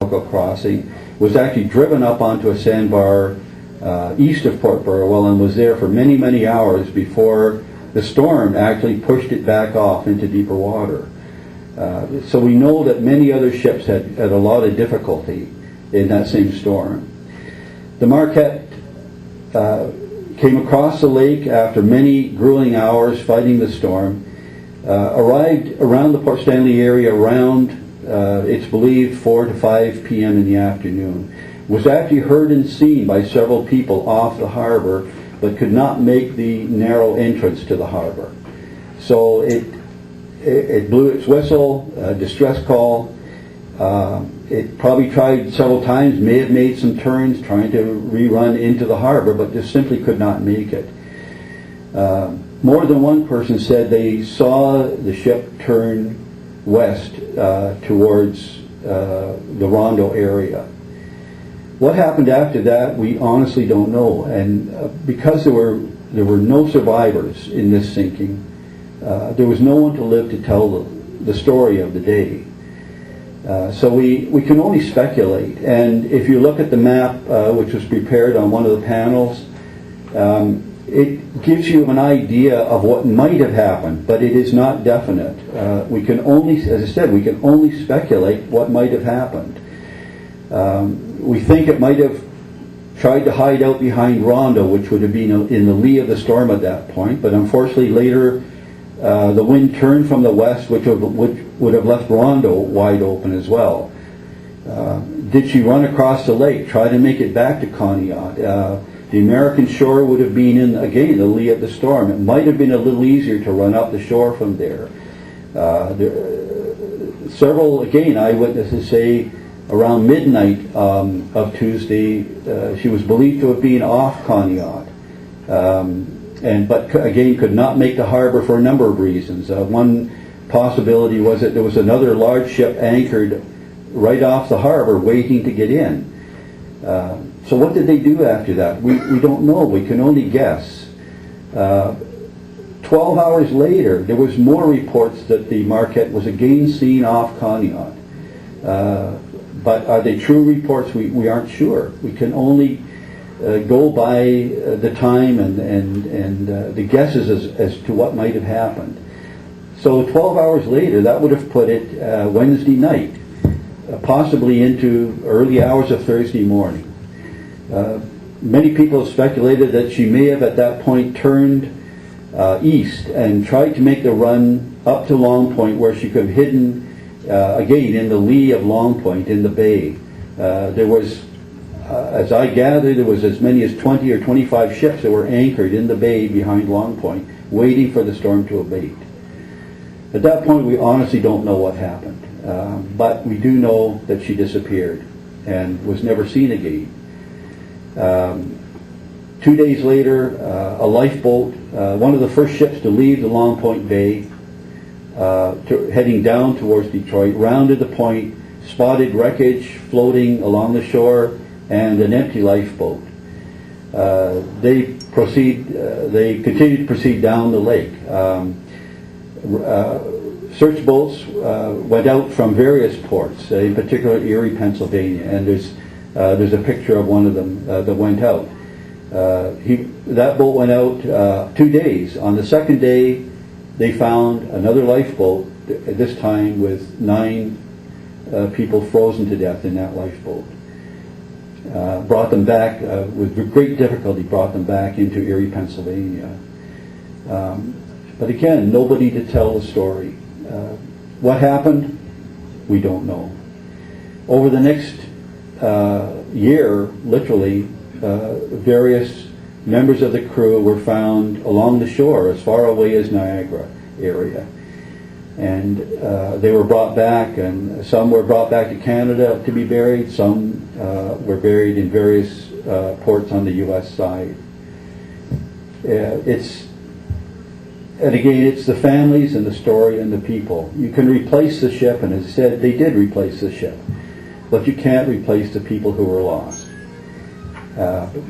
crossing, was actually driven up onto a sandbar east of Port Burwell and was there for many, many hours before the storm actually pushed it back off into deeper water. So we know that many other ships had a lot of difficulty in that same storm. The Marquette came across the lake after many grueling hours fighting the storm, arrived around the Port Stanley area around, it's believed, 4 to 5 p.m. in the afternoon. Was actually heard and seen by several people off the harbor, but could not make the narrow entrance to the harbor. So it blew its whistle, distress call. It probably tried several times, may have made some turns trying to rerun into the harbor, but just simply could not make it. More than one person said they saw the ship turn west towards the Rondo area. What happened after that, we honestly don't know. And because there were no survivors in this sinking, there was no one to live to tell the story of the day. So we can only speculate. And if you look at the map, which was prepared on one of the panels, it gives you an idea of what might have happened, but it is not definite. We can only, as I said, we can only speculate what might have happened. We think it might have tried to hide out behind Rondo, which would have been in the lee of the storm at that point, but unfortunately later the wind turned from the west, which would have left Rondo wide open as well. Did she run across the lake, try to make it back to Conneaut? The American shore would have been in, again, the lee of the storm. It might have been a little easier to run up the shore from there. Several, again, eyewitnesses say around midnight of Tuesday, she was believed to have been off Conneaut. But again, could not make the harbor for a number of reasons. One possibility was that there was another large ship anchored right off the harbor waiting to get in. So what did they do after that? We don't know. We can only guess. 12 hours later, there was more reports that the Marquette was again seen off Conneaut. But are they true reports? We aren't sure. We can only go by the time and the guesses as to what might have happened. So 12 hours later, that would have put it Wednesday night, possibly into early hours of Thursday morning. Many people have speculated that she may have at that point turned east and tried to make the run up to Long Point, where she could have hidden again in the lee of Long Point in the bay. There was, as I gather, there was as many as 20 or 25 ships that were anchored in the bay behind Long Point, waiting for the storm to abate. At that point, we honestly don't know what happened, but we do know that she disappeared and was never seen again. 2 days later, a lifeboat, one of the first ships to leave the Long Point Bay, heading down towards Detroit, rounded the point, spotted wreckage floating along the shore, and an empty lifeboat. They continued to proceed down the lake. Search boats went out from various ports, in particular Erie, Pennsylvania, and there's a picture of one of them that went out. That boat went out 2 days. On the second day, they found another lifeboat, this time with 9 people frozen to death in that lifeboat. Brought them back, with great difficulty, brought them back into Erie, Pennsylvania. But again, nobody to tell the story. What happened? We don't know. Over the next year, literally, various members of the crew were found along the shore as far away as Niagara area. And they were brought back, and some were brought back to Canada to be buried. Some were buried in various ports on the U.S. side. And again, it's the families and the story and the people. You can replace the ship, and as I said, they did replace the ship, but you can't replace the people who were lost.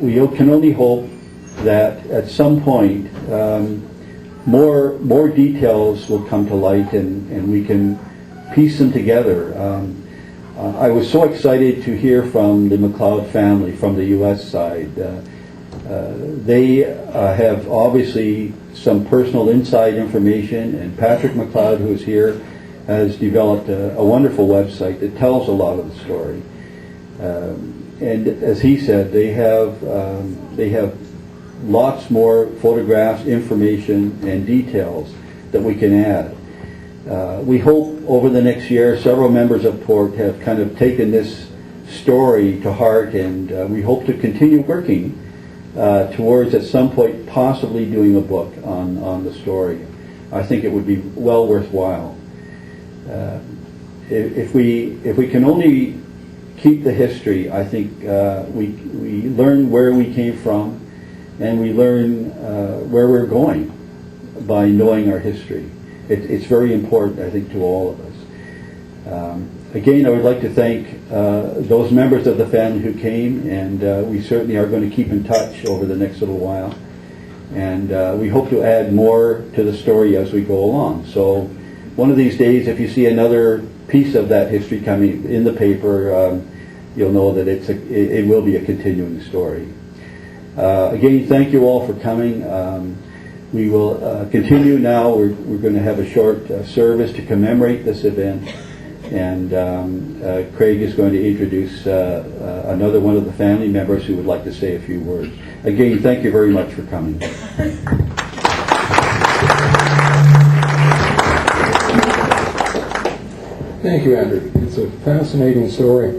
We can only hope that at some point more details will come to light, and we can piece them together. I was so excited to hear from the McLeod family from the U.S. side. They have obviously some personal inside information, and Patrick McLeod, who is here, has developed a wonderful website that tells a lot of the story. And as he said, they have lots more photographs, information, and details that we can add. We hope over the next year, several members of PORT have kind of taken this story to heart, and we hope to continue working towards at some point possibly doing a book on the story. I think it would be well worthwhile. If we can only keep the history, I think we learn where we came from, and we learn where we're going by knowing our history. It's very important, I think, to all of us. Again, I would like to thank those members of the family who came, and we certainly are going to keep in touch over the next little while. And we hope to add more to the story as we go along. So one of these days, if you see another piece of that history coming in the paper, you'll know that it will be a continuing story. Again, thank you all for coming. We will continue now. We're going to have a short service to commemorate this event, and Craig is going to introduce another one of the family members who would like to say a few words. Again, thank you very much for coming. Thank you, Andrew. It's a fascinating story.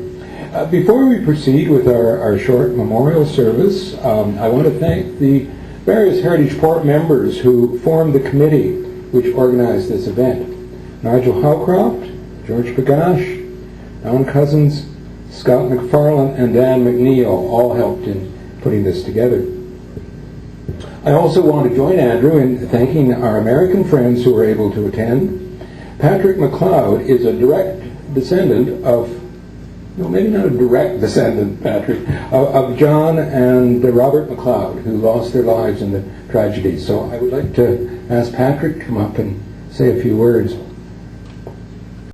Before we proceed with our short memorial service, I want to thank the various Heritage Port members who formed the committee which organized this event. Nigel Howcroft, George Pagash, Alan Cousins, Scott McFarlane, and Dan McNeil all helped in putting this together. I also want to join Andrew in thanking our American friends who were able to attend. Patrick McLeod is a direct descendant of, no, maybe not a direct descendant, Patrick, of John and Robert McLeod, who lost their lives in the tragedy. So I would like to ask Patrick to come up and say a few words.